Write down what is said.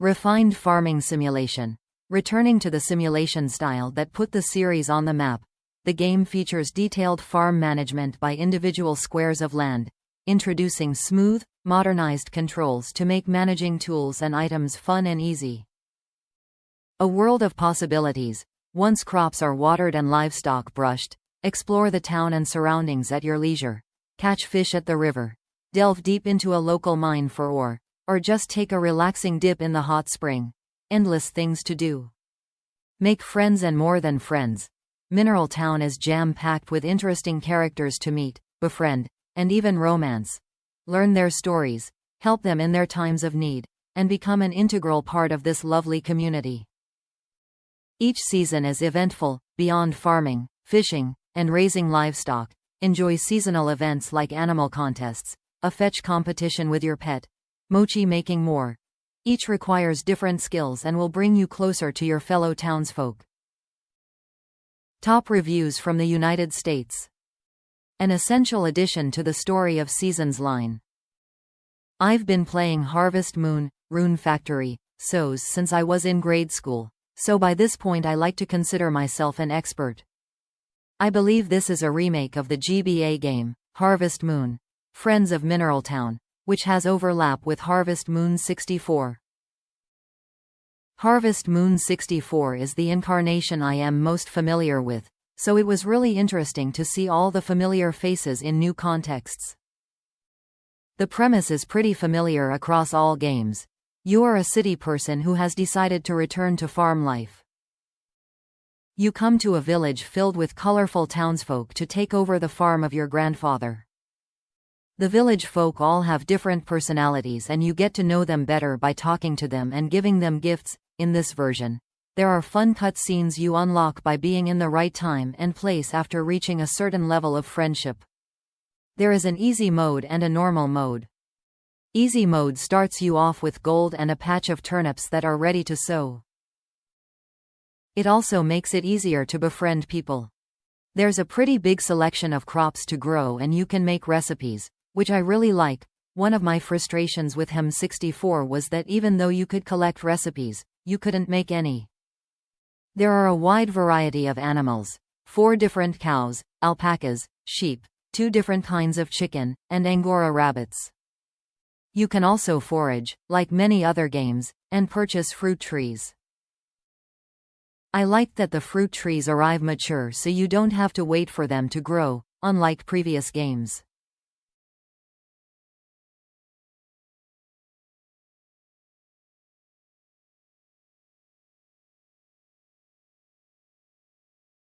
Refined farming simulation. Returning to the simulation style that put the series on the map, the game features detailed farm management by individual squares of land, introducing smooth, modernized controls to make managing tools and items fun and easy. A world of possibilities. Once crops are watered and livestock brushed, explore the town and surroundings at your leisure. Catch fish at the river. Delve deep into a local mine for ore, or just take a relaxing dip in the hot spring. Endless things to do. Make friends and more than friends. Mineral Town is jam-packed with interesting characters to meet, befriend, and even romance. Learn their stories, help them in their times of need, and become an integral part of this lovely community. Each season is eventful. Beyond farming, fishing, and raising livestock, enjoy seasonal events like animal contests, a fetch competition with your pet, mochi making more. Each requires different skills and will bring you closer to your fellow townsfolk. Top reviews from the United States. An essential addition to the Story of Seasons line. I've been playing Harvest Moon, Rune Factory, SOS since I was in grade school, so by this point I like to consider myself an expert. I believe this is a remake of the GBA game, Harvest Moon, Friends of Mineral Town, which has overlap with Harvest Moon 64. Harvest Moon 64 is the incarnation I am most familiar with, so it was really interesting to see all the familiar faces in new contexts. The premise is pretty familiar across all games. You are a city person who has decided to return to farm life. You come to a village filled with colorful townsfolk to take over the farm of your grandfather. The village folk all have different personalities and you get to know them better by talking to them and giving them gifts. In this version, there are fun cutscenes you unlock by being in the right time and place after reaching a certain level of friendship. There is an easy mode and a normal mode. Easy mode starts you off with gold and a patch of turnips that are ready to sow. It also makes it easier to befriend people. There's a pretty big selection of crops to grow and you can make recipes, which I really like. One of my frustrations with HEM 64 was that even though you could collect recipes, you couldn't make any. There are a wide variety of animals, 4 different cows, alpacas, sheep, 2 different kinds of chicken, and Angora rabbits. You can also forage, like many other games, and purchase fruit trees. I liked that the fruit trees arrive mature so you don't have to wait for them to grow, unlike previous games.